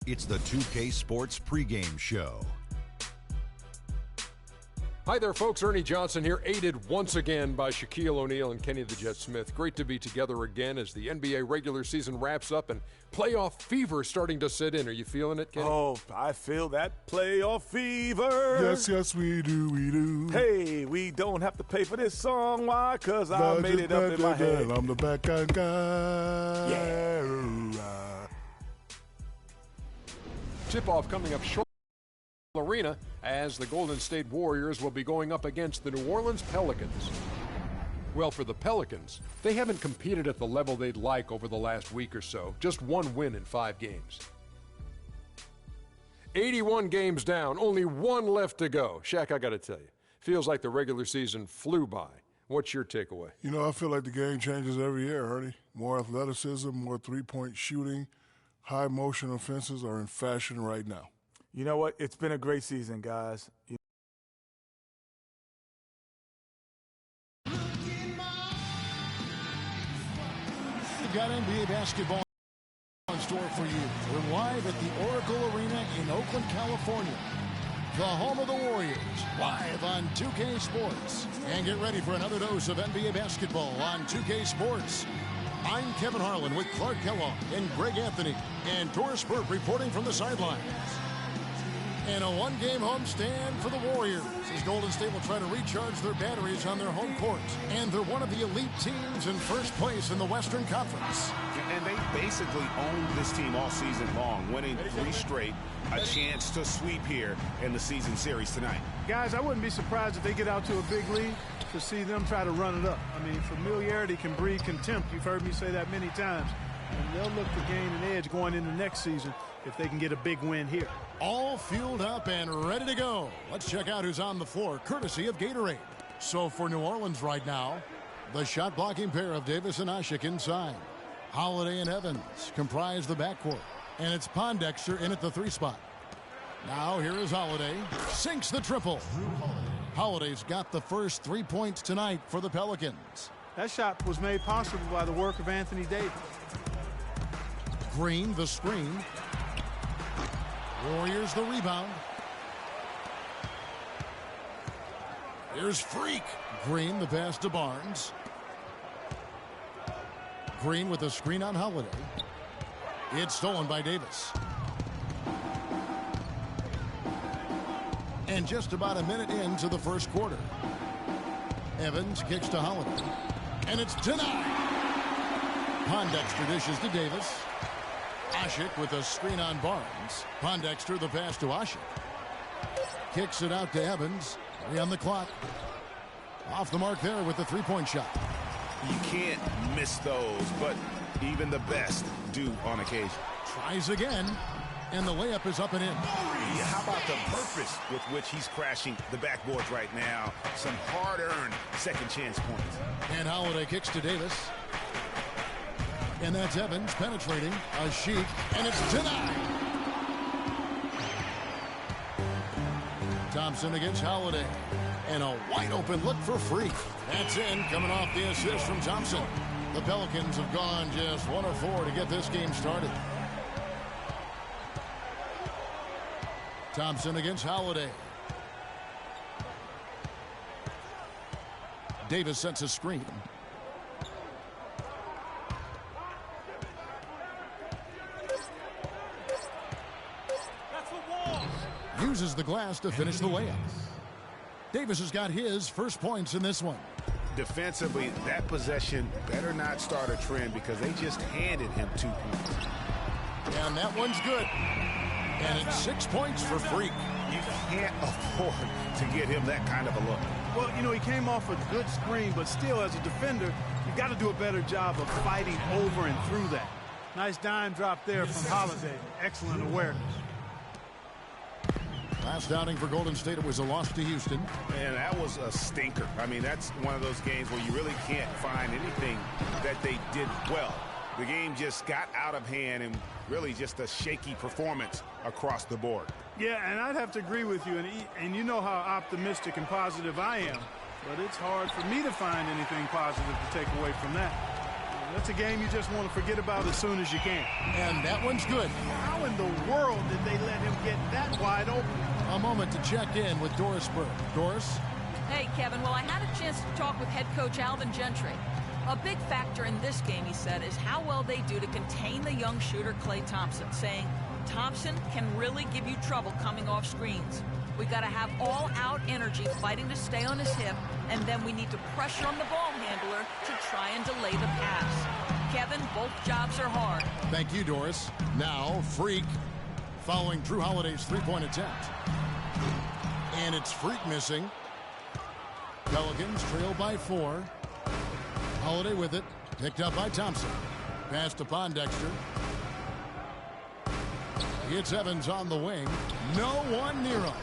It's the 2K Sports pregame show. Hi there, folks. Ernie Johnson here, aided once again by Shaquille O'Neal and Kenny the Jet Smith. Great to be together again as the NBA regular season wraps up and playoff fever starting to set in. Are you feeling it, Kenny? Oh, I feel that playoff fever. Yes, we do. Hey, we don't have to pay for this song. Why? Because I made it up in my head. I'm the backhand guy. Yeah. Tip-off coming up short. Arena as the Golden State Warriors will be going up against the New Orleans Pelicans. Well, for the Pelicans, they haven't competed at the level they'd like over the last week or so. Just one win in 5 games. 81 games down, only one left to go. Shaq, I got to tell you, feels like the regular season flew by. What's your takeaway? You know, I feel like the game changes every year, Ernie. More athleticism, more three-point shooting, high motion offenses are in fashion right now. You know what? It's been a great season, guys. We've got NBA basketball in store for you. We're live at the Oracle Arena in Oakland, California. The home of the Warriors, live on 2K Sports. And get ready for another dose of NBA basketball on 2K Sports. I'm Kevin Harlan with Clark Kellogg and Greg Anthony and Doris Burke reporting from the sidelines. And a one-game homestand for the Warriors as Golden State will try to recharge their batteries on their home court. And they're one of the elite teams in first place in the Western Conference. And they basically owned this team all season long, winning 3 straight, a chance to sweep here in the season series tonight. Guys, I wouldn't be surprised if they get out to a big lead to see them try to run it up. I mean, familiarity can breed contempt. You've heard me say that many times. And they'll look to gain an edge going into next season if they can get a big win here. All fueled up and ready to go. Let's check out who's on the floor, courtesy of Gatorade. So for New Orleans right now, the shot-blocking pair of Davis and Asik inside. Holiday and Evans comprise the backcourt. And it's Pondexter in at the 3 spot. Now here is Holiday. Sinks the triple. Holiday's got the first 3 points tonight for the Pelicans. That shot was made possible by the work of Anthony Davis. Green, the screen. Warriors the rebound. Here's Freak. Green, the pass to Barnes. Green with the screen on Holiday. It's stolen by Davis. And just about a minute into the first quarter. Evans kicks to Holiday. And it's denied. Pondexter dishes to Davis. Asik with a screen on Barnes. Pondexter the pass to Asik. Kicks it out to Evans. 3 on the clock. Off the mark there with the 3-point shot. You can't miss those, but even the best do on occasion. Tries again, and the layup is up and in. Yeah, how about the purpose with which he's crashing the backboards right now? Some hard-earned second chance points. And Holiday kicks to Davis. And that's Evans penetrating. Asik, and it's denied. Thompson against Holiday. And a wide open look for Freak. That's in, coming off the assist from Thompson. The Pelicans have gone just 1 of 4 to get this game started. Thompson against Holiday. Davis sets a screen. Uses the glass to finish the layup. Davis has got his first points in this one. Defensively, that possession better not start a trend because they just handed him 2 points. And that one's good. And it's 6 points for Freak. You can't afford to get him that kind of a look. Well, you know, he came off a good screen, but still, as a defender, you've got to do a better job of fighting over and through that. Nice dime drop there from Holiday. Excellent awareness. Last outing for Golden State, it was a loss to Houston. And that was a stinker. I mean, that's one of those games where you really can't find anything that they did well. The game just got out of hand and really just a shaky performance across the board. Yeah, and I'd have to agree with you. And you know how optimistic and positive I am. But it's hard for me to find anything positive to take away from that. That's a game you just want to forget about as soon as you can. And that one's good. How in the world did they let him get that wide open? A moment to check in with Doris Burke. Doris? Hey, Kevin. Well, I had a chance to talk with head coach Alvin Gentry. A big factor in this game, he said, is how well they do to contain the young shooter Klay Thompson, saying Thompson can really give you trouble coming off screens. We got to have all-out energy fighting to stay on his hip, and then we need to pressure on the ball handler to try and delay the pass. Kevin, both jobs are hard. Thank you, Doris. Now, Freak following Drew Holiday's three-point attempt. And it's Freak missing. Pelicans trail by 4. Holiday with it. Picked up by Thompson. Pass to Pondexter. It's Evans on the wing. No one near him.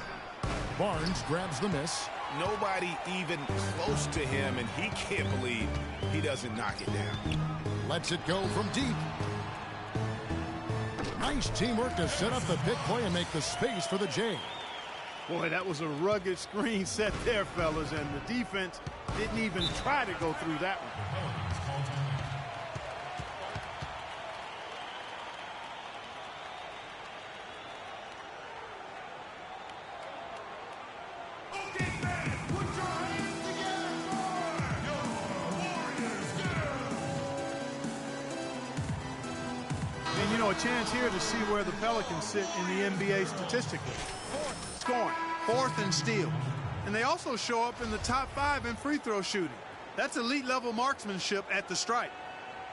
Barnes grabs the miss. Nobody even close to him, and he can't believe he doesn't knock it down. Lets it go from deep. Nice teamwork to set up the pick play and make the space for the J. Boy, that was a rugged screen set there, fellas, and the defense didn't even try to go through that one. And, you know, a chance here to see where the Pelicans sit in the NBA statistically. Scoring, 4th and steal. And they also show up in the top 5 in free throw shooting. That's elite level marksmanship at the stripe.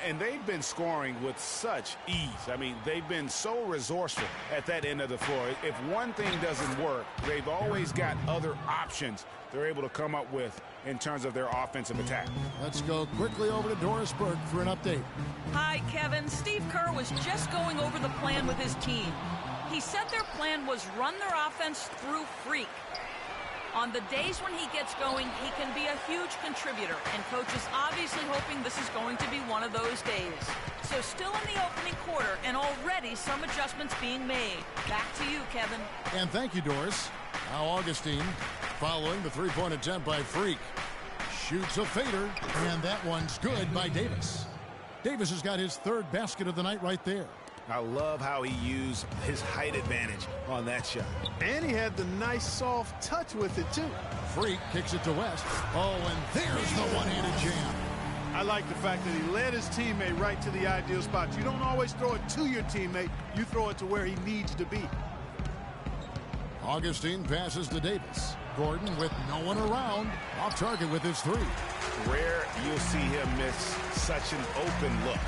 And they've been scoring with such ease. I mean, they've been so resourceful at that end of the floor. If one thing doesn't work, they've always got other options they're able to come up with in terms of their offensive attack. Let's go quickly over to Doris Burke for an update. Hi, Kevin. Steve Kerr was just going over the plan with his team. He said their plan was run their offense through Freak. On the days when he gets going, he can be a huge contributor, and coach is obviously hoping this is going to be one of those days. So still in the opening quarter, and already some adjustments being made. Back to you, Kevin. And thank you, Doris. Now Augustine following the three-point attempt by Freak. Shoots a fader, and that one's good by Davis. Davis has got his 3rd basket of the night right there. I love how he used his height advantage on that shot. And he had the nice soft touch with it, too. Freak kicks it to West. Oh, and there's the one-handed jam. I like the fact that he led his teammate right to the ideal spot. You don't always throw it to your teammate. You throw it to where he needs to be. Augustine passes to Davis. Gordon with no one around. Off target with his 3. Rare you'll see him miss such an open look.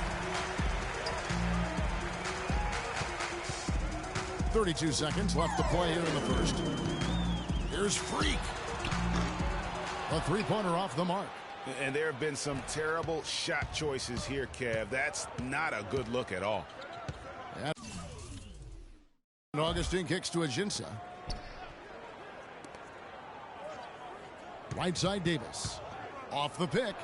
32 seconds left to play here in the first. Here's Freak. A three-pointer off the mark. And there have been some terrible shot choices here, Kev. That's not a good look at all. And Augustine kicks to Ajinça. Right side Davis. Off the pick.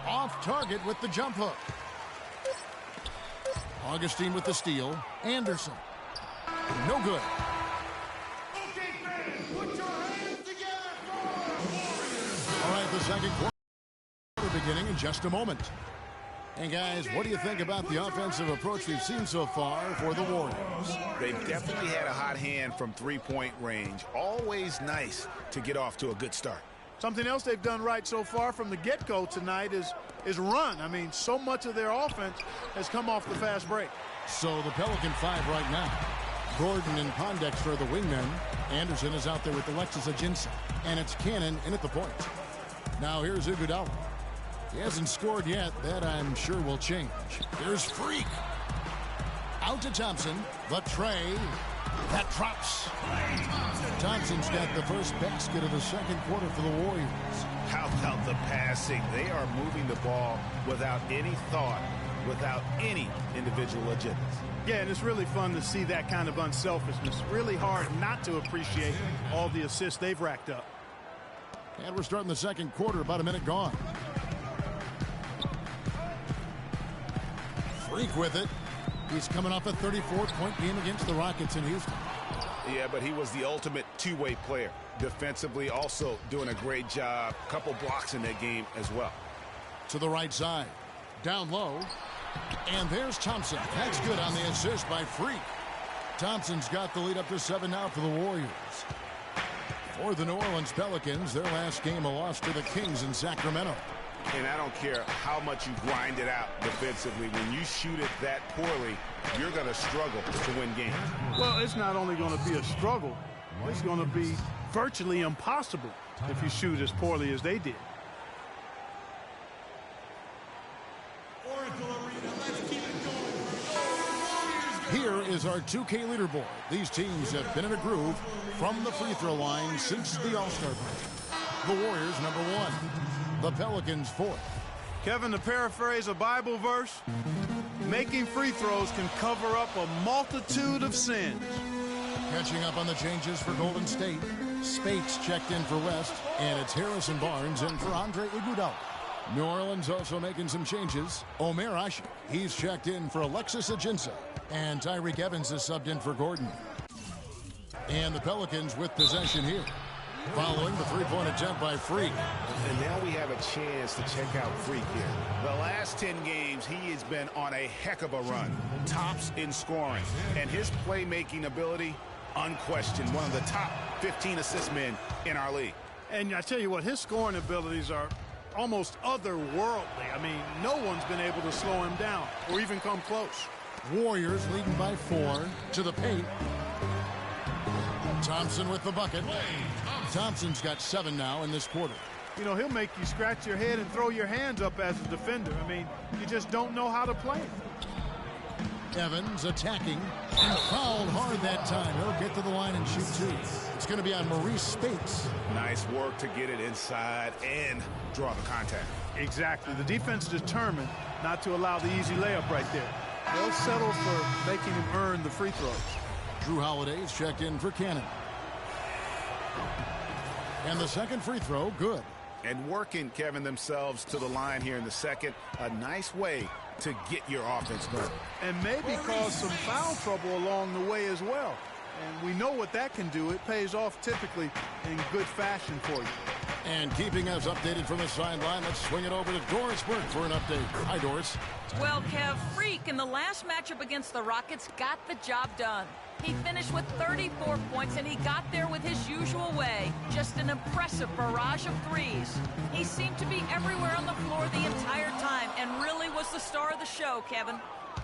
Off target with the jump hook. Augustine with the steal. Anderson. No good. All right, the second quarter beginning in just a moment. And guys, what do you think about the offensive approach we've seen so far for the Warriors? They've definitely had a hot hand from three-point range. Always nice to get off to a good start. Something else they've done right so far from the get-go tonight is run. I mean, so much of their offense has come off the fast break. So the Pelican 5 right now. Gordon and Pondexter are the wingmen. Anderson is out there with Alexis Ajinça. And it's Cannon in at the point. Now here's Iguodala. He hasn't scored yet. That I'm sure will change. Here's Freak. Out to Thompson. The tray. That drops. Thompson's got the first basket of the second quarter for the Warriors. How about the passing? They are moving the ball without any thought, without any individual agendas. Yeah, and it's really fun to see that kind of unselfishness. Really hard not to appreciate all the assists they've racked up. And we're starting the second quarter, about a minute gone. Freak with it. He's coming off a 34-point game against the Rockets in Houston. Yeah, but he was the ultimate two-way player. Defensively, also doing a great job. Couple blocks in that game as well. To the right side. Down low. And there's Thompson. That's good on the assist by Freak. Thompson's got the lead up to 7 now for the Warriors. For the New Orleans Pelicans, their last game a loss to the Kings in Sacramento. And I don't care how much you grind it out defensively. When you shoot it that poorly, you're going to struggle to win games. Well, it's not only going to be a struggle, it's going to be virtually impossible if you shoot as poorly as they did. Here is our 2K leaderboard. These teams have been in a groove from the free throw line since the All-Star break. The Warriors, #1. The Pelicans, 4th. Kevin, to paraphrase a Bible verse, making free throws can cover up a multitude of sins. Catching up on the changes for Golden State. Spates checked in for West, and it's Harrison Barnes in for Andre Iguodala. New Orleans also making some changes. Omer Asik, he's checked in for Alexis Ajinça, and Tyreke Evans is subbed in for Gordon. And the Pelicans with possession here, following the three-point attempt by Freak. And now we have a chance to check out Freak here. The last 10 games, he has been on a heck of a run. Tops in scoring. And his playmaking ability, unquestioned. One of the top 15 assist men in our league. And I tell you what, his scoring abilities are almost otherworldly. I mean, no one's been able to slow him down or even come close. Warriors leading by 4 to the paint. Thompson with the bucket. Thompson's got 7 now in this quarter. You know, he'll make you scratch your head and throw your hands up as a defender. I mean, you just don't know how to play him. Evans attacking and fouled hard that time. He'll get to the line and shoot 2. It's going to be on Maurice Spates. Nice work to get it inside and draw the contact. Exactly. The defense determined not to allow the easy layup right there. They'll settle for making him earn the free throws. Drew Holiday's checked in for Cannon. And the second free throw, good. And working, Kevin, themselves to the line here in the second. A nice way to get your offense going. And maybe cause some foul trouble along the way as well. And we know what that can do. It pays off typically in good fashion for you. And keeping us updated from the sideline, let's swing it over to Doris Burke for an update. Hi, Doris. Well, Kev, Freak in the last matchup against the Rockets got the job done. He finished with 34 points, and he got there with his usual way. Just an impressive barrage of threes. He seemed to be everywhere on the floor the entire time and really was the star of the show, Kevin.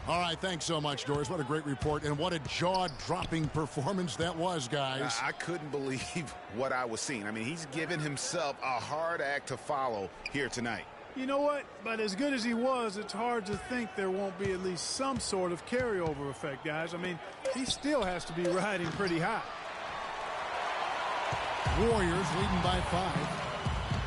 All right, thanks so much, Doris. What a great report, and what a jaw-dropping performance that was, guys. I couldn't believe what I was seeing. I mean, he's given himself a hard act to follow here tonight. You know what? But as good as he was, it's hard to think there won't be at least some sort of carryover effect, guys. I mean, he still has to be riding pretty high. Warriors leading by 5.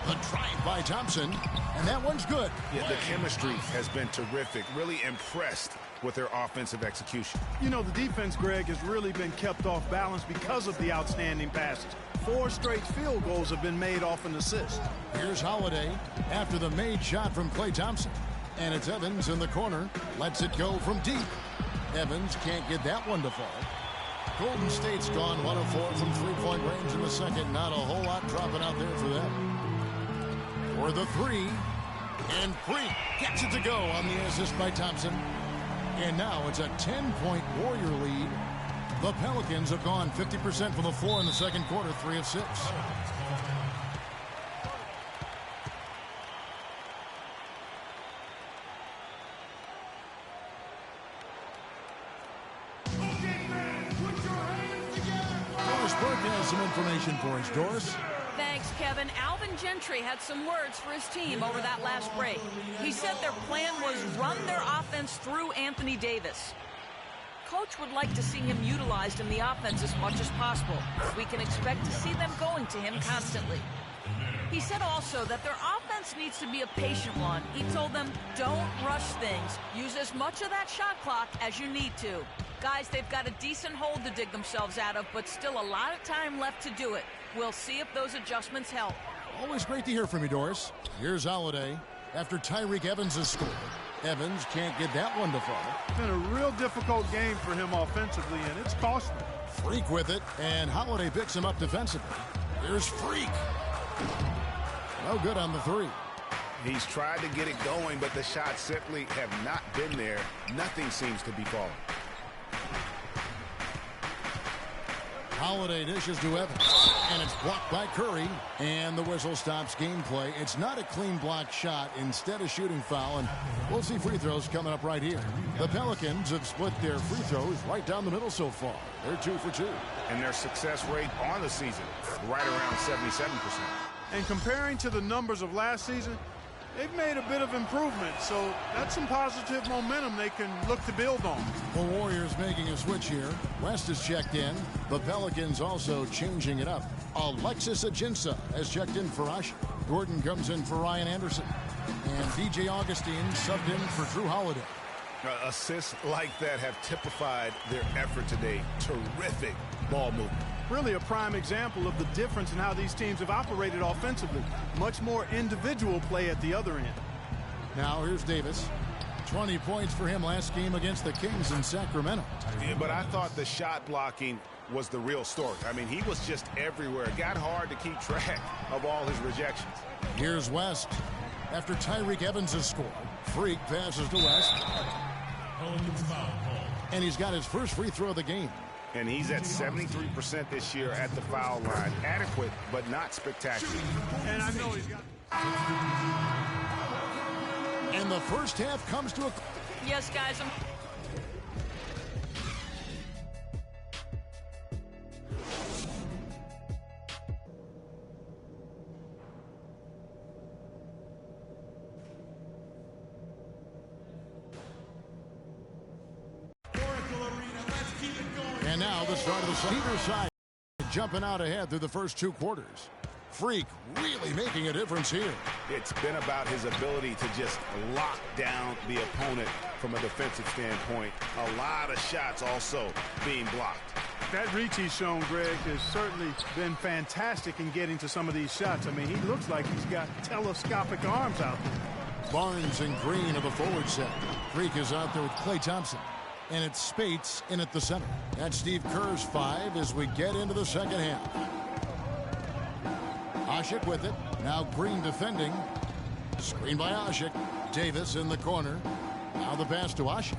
The drive by Thompson, and that one's good. Yeah, the chemistry has been terrific. Really impressed with their offensive execution. You know, the defense, Greg, has really been kept off balance because of the outstanding passes. 4 straight field goals have been made off an assist. Here's Holiday after the made shot from Klay Thompson. And it's Evans in the corner. Lets it go from deep. Evans can't get that one to fall. Golden State's gone 1 of 4 from three-point range in the second. Not a whole lot dropping out there for them. For the 3, and Freak gets it to go on the assist by Thompson. And now it's a 10-point Warrior lead. The Pelicans have gone 50% from the floor in the second quarter, 3 of 6. Doris Burke has some information for us. Doris? Thanks, Kevin. Alvin Gentry had some words for his team over that last break. He said their plan was run their offense through Anthony Davis. Coach would like to see him utilized in the offense as much as possible. We can expect to see them going to him constantly. He said also that their offense needs to be a patient one. He told them, don't rush things. Use as much of that shot clock as you need to. Guys, they've got a decent hole to dig themselves out of, but still a lot of time left to do it. We'll see if those adjustments help. Always great to hear from you, Doris. Here's Holiday after Tyreke Evans has scored. Evans can't get that one to fall. It's been a real difficult game for him offensively, and it's costly. Freak with it, and Holiday picks him up defensively. Here's Freak. No good on the three. He's tried to get it going, but the shots simply have not been there. Nothing seems to be falling. Holiday dishes to Evans, and it's blocked by Curry, and the whistle stops gameplay. It's not a clean block shot, instead a shooting foul, and we'll see free throws coming up right here. The Pelicans have split their free throws right down the middle so far. They're 2 for 2. And their success rate on the season, right around 77%. And comparing to the numbers of last season, they've made a bit of improvement, so that's some positive momentum they can look to build on. The Warriors making a switch here. West is checked in. The Pelicans also changing it up. Alexis Ajinça has checked in for Asher. Gordon comes in for Ryan Anderson. And DJ Augustine subbed in for Drew Holiday. Assists like that have typified their effort today. Terrific ball movement. Really a prime example of the difference in how these teams have operated offensively. Much more individual play at the other end. Now here's Davis. 20 points for him last game against the Kings in Sacramento. Yeah, but I thought the shot blocking was the real story. I mean, he was just everywhere. It got hard to keep track of all his rejections. Here's West. After Tyreke Evans has scored, Freak passes to West. And he's got his first free throw of the game. And he's at 73% this year at the foul line. Adequate, but not spectacular. And I know he's got... And the first half comes to a... Yes, guys, And now the start of the second side, jumping out ahead through the first 2 quarters. Freak really making a difference here. It's been about his ability to just lock down the opponent from a defensive standpoint. A lot of shots also being blocked. That reach he's shown, Greg, has certainly been fantastic in getting to some of these shots. I mean, he looks like he's got telescopic arms out there. Barnes and Green of the forward set. Freak is out there with Klay Thompson. And it's Spates in at the center. That's Steve Kerr's 5 as we get into the second half. Asik with it. Now Green defending. Screen by Asik. Davis in the corner. Now the pass to Asik.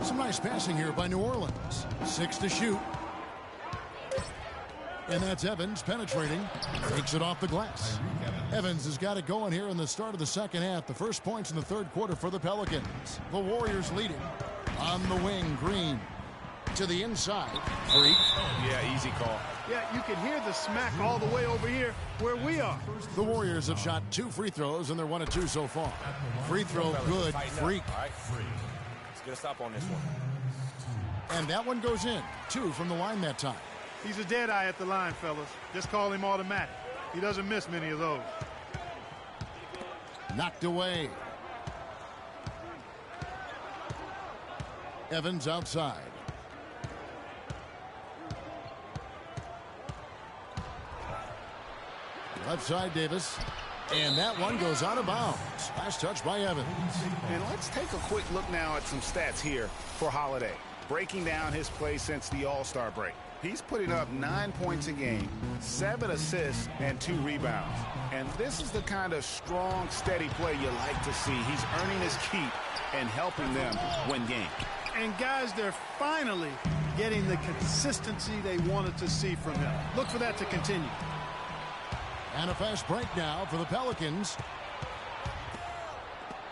Some nice passing here by New Orleans. 6 to shoot. And that's Evans penetrating. Takes it off the glass. Evans has got it going here in the start of the second half. The first points in the third quarter for the Pelicans. The Warriors leading. On the wing, Green to the inside. Freak. Yeah, easy call. Yeah, you can hear the smack all the way over here where we are. The Warriors have shot 2 free throws, and they're 1 of 2 so far. Free throw good. Freak. All right, let's get a stop on this one. And that one goes in. 2 from the line that time. He's a dead eye at the line, fellas. Just call him automatic. He doesn't miss many of those. Knocked away. Evans outside. Left side, Davis. And that one goes out of bounds. Last touch by Evans. And let's take a quick look now at some stats here for Holiday. Breaking down his play since the All-Star break. He's putting up 9 points a game, 7 assists, and 2 rebounds. And this is the kind of strong, steady play you like to see. He's earning his keep and helping them win games. And guys, they're finally getting the consistency they wanted to see from him. Look for that to continue. And a fast break now for the Pelicans.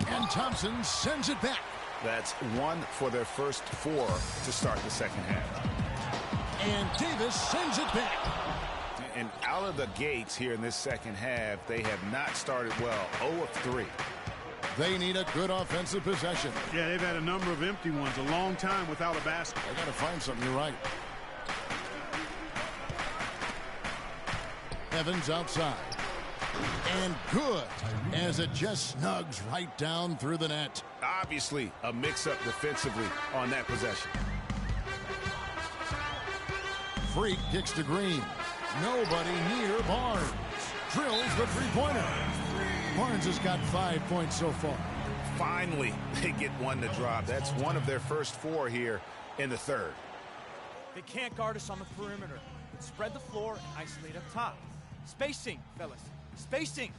And Thompson sends it back. That's 1 for their first 4 to start the second half. And Davis sends it back. And out of the gates here in this second half, they have not started well. 0 of 3. They need a good offensive possession. Yeah, they've had a number of empty ones, a long time without a basket. They got to find something. You're right. Evans outside. And good as it just snugs right down through the net. Obviously, a mix-up defensively on that possession. Freak kicks to Green. Nobody near Barnes. Drills the three-pointer. Barnes has got 5 points so far. Finally, they get one to drop. That's one of their first 4 here in the third. They can't guard us on the perimeter. Spread the floor and isolate up top. Spacing, fellas. Spacing.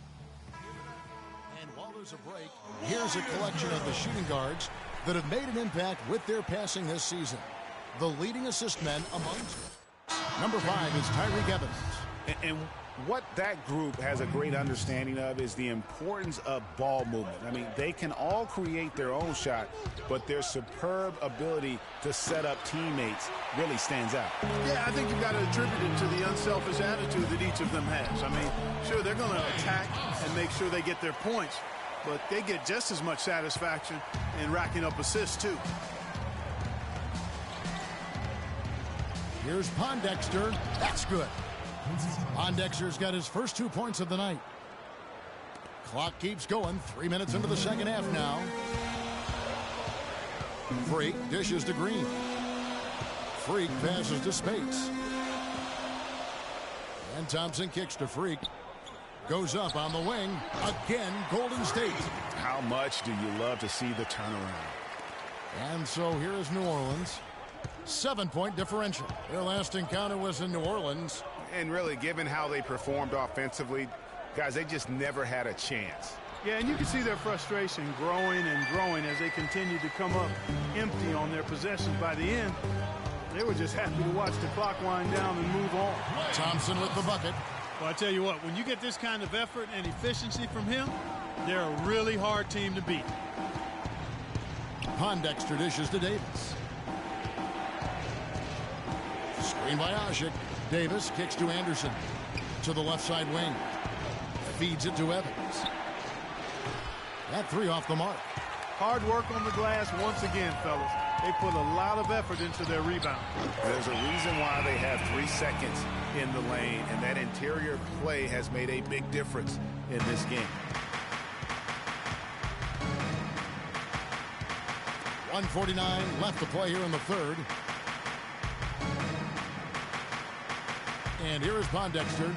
And while there's a break, here's a collection of the shooting guards that have made an impact with their passing this season. The leading assist men amongst number 5 is Tyreke Evans. And what that group has a great understanding of is the importance of ball movement. I mean, they can all create their own shot, but their superb ability to set up teammates really stands out. Yeah, I think you've got to attribute it to the unselfish attitude that each of them has. I mean, sure, they're going to attack and make sure they get their points, but they get just as much satisfaction in racking up assists, too. Here's Pondexter. That's good. Pondexter's got his first 2 points of the night. Clock keeps going. 3 minutes into the second half now. Freak dishes to Green. Freak passes to Spates. And Thompson kicks to Freak. Goes up on the wing. Again, Golden State. How much do you love to see the turnaround? And so here is New Orleans. 7-point differential. Their last encounter was in New Orleans. And really, given how they performed offensively, guys, they just never had a chance. Yeah, and you can see their frustration growing and growing as they continue to come up empty on their possessions. By the end, they were just happy to watch the clock wind down and move on. Thompson with the bucket. Well, I tell you what, when you get this kind of effort and efficiency from him, they're a really hard team to beat. Pondexter dishes to Davis. Screen by Asik. Davis kicks to Anderson. To the left side wing. Feeds it to Evans. That 3 off the mark. Hard work on the glass once again, fellas. They put a lot of effort into their rebound. There's a reason why they have 3 seconds in the lane, and that interior play has made a big difference in this game. 1:49 left to play here in the third. And here is Pondexter.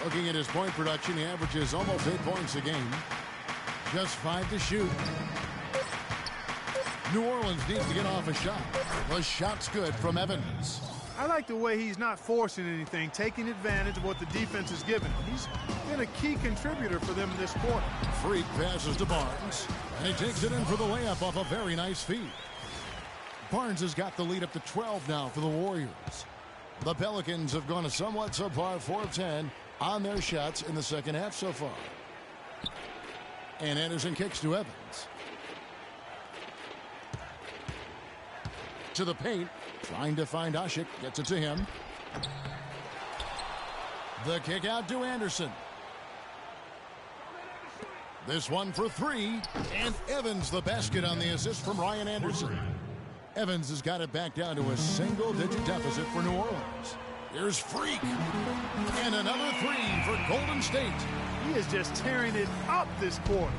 Looking at his point production, he averages almost 8 points a game. Just 5 to shoot. New Orleans needs to get off a shot. The shot's good from Evans. I like the way he's not forcing anything, taking advantage of what the defense is giving him. He's been a key contributor for them this quarter. Freak passes to Barnes. And he takes it in for the layup off a very nice feed. Barnes has got the lead up to 12 now for the Warriors. The Pelicans have gone a somewhat subpar 4 of 10 on their shots in the second half so far. And Anderson kicks to Evans. To the paint. Trying to find Asik. Gets it to him. The kick out to Anderson. This one for 3. And Evans the basket on the assist from Ryan Anderson. Evans has got it back down to a single-digit deficit for New Orleans. Here's Freak. And another 3 for Golden State. He is just tearing it up this quarter.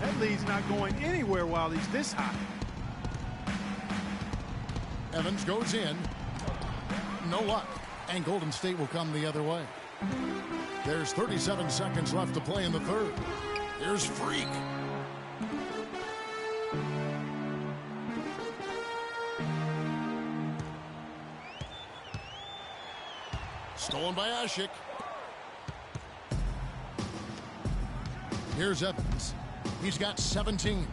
That lead's not going anywhere while he's this high. Evans goes in. No luck. And Golden State will come the other way. There's 37 seconds left to play in the third. Here's Freak. Stolen by Asik. Here's Evans. He's got 17.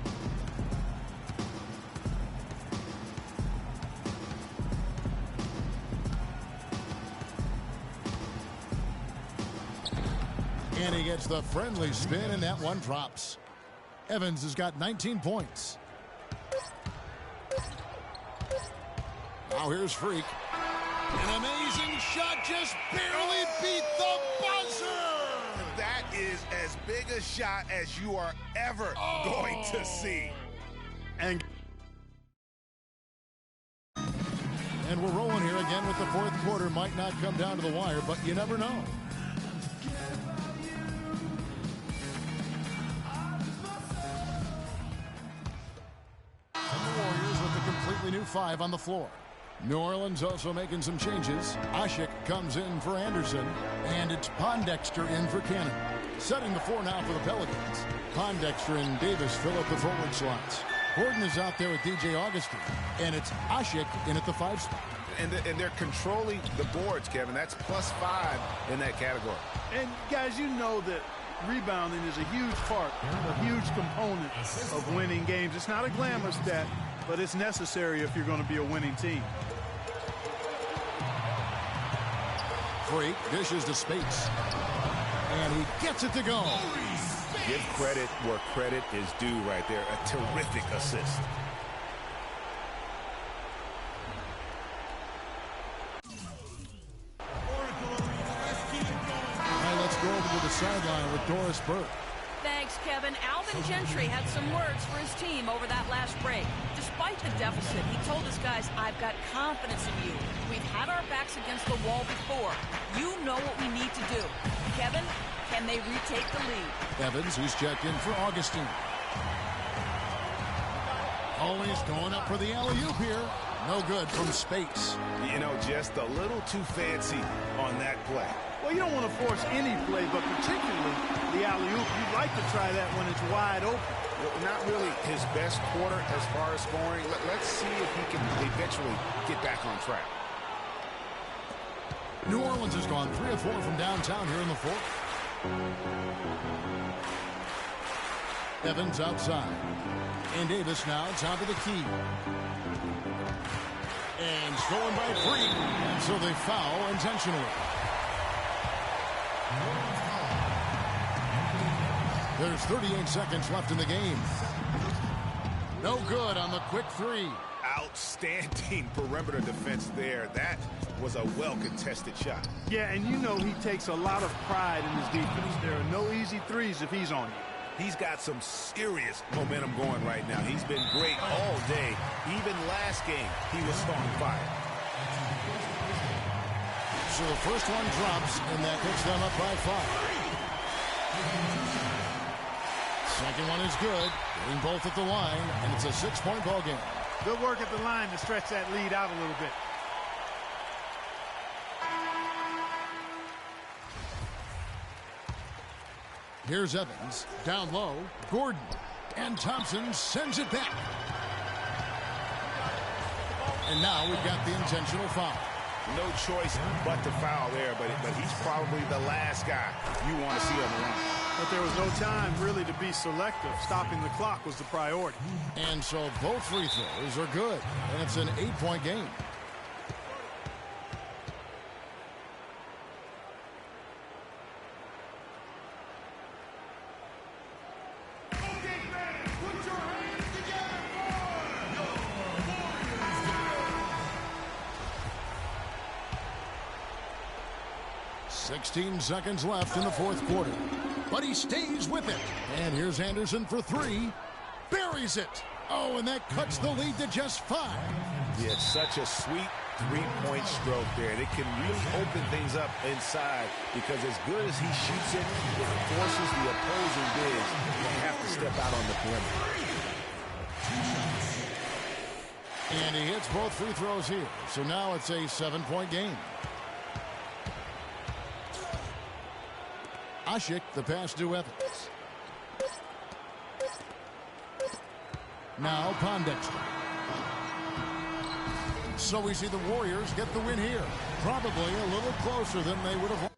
And he gets the friendly spin, and that one drops. Evans has got 19 points. Now here's Freak. An amazing shot, just barely beat the buzzer! That is as big a shot as you are ever going to see. And we're rolling here again with the fourth quarter. Might not come down to the wire, but you never know. And the Warriors with a completely new 5 on the floor. New Orleans also making some changes. Asik comes in for Anderson, and it's Pondexter in for Cannon. Setting the floor now for the Pelicans. Pondexter and Davis fill up the forward slots. Gordon is out there with DJ Augustin, and it's Asik in at the 5 spot. And they're controlling the boards, Kevin. That's +5 in that category. And guys, you know that rebounding is a huge part, a huge component of winning games. It's not a glamour stat, but it's necessary if you're going to be a winning team. Freak dishes to Space, and he gets it to go. Give credit where credit is due right there. A terrific assist. Go over to the sideline with Doris Burke. Thanks, Kevin. Alvin Gentry had some words for his team over that last break. Despite the deficit, he told his guys, "I've got confidence in you. We've had our backs against the wall before. You know what we need to do." Kevin, can they retake the lead? Evans, who's checked in for Augustin. Always going up for the alley-oop here. No good from Space. You know, just a little too fancy on that play. Well, you don't want to force any play, but particularly the alley-oop. You'd like to try that when it's wide open. Not really his best quarter as far as scoring. Let's see if he can eventually get back on track. New Orleans has gone 3 of 4 from downtown here in the 4th. Evans outside. And Davis now top of the key. And stolen by Freak. And so they foul intentionally. There's 38 seconds left in the game. No good on the quick 3. Outstanding perimeter defense there. That was a well-contested shot. Yeah, and you know he takes a lot of pride in his defense. There are no easy threes if he's on you. He's got some serious momentum going right now. He's been great all day. Even last game, he was starting fire. So the first one drops, and that puts them up by 5. Second one is good. Getting both at the line, and it's a 6-point ball game. Good work at the line to stretch that lead out a little bit. Here's Evans. Down low. Gordon. And Thompson sends it back. And now we've got the intentional foul. No choice but to foul there, but he's probably the last guy you want to see on the line. But there was no time really to be selective. Stopping the clock was the priority. And so both free throws are good. And it's an 8-point game. Okay, man, put your hands together for your Warriors. 16 seconds left in the 4th quarter. But he stays with it. And here's Anderson for 3. Buries it. Oh, and that cuts the lead to just 5. Yeah, it's such a sweet 3-point stroke there. It can really open things up inside because as good as he shoots it, it forces the opposing bigs to have to step out on the perimeter. And he hits both free throws here. So now it's a 7-point game. Asik, the pass to Evans. Now Pondexter. So we see the Warriors get the win here. Probably a little closer than they would have.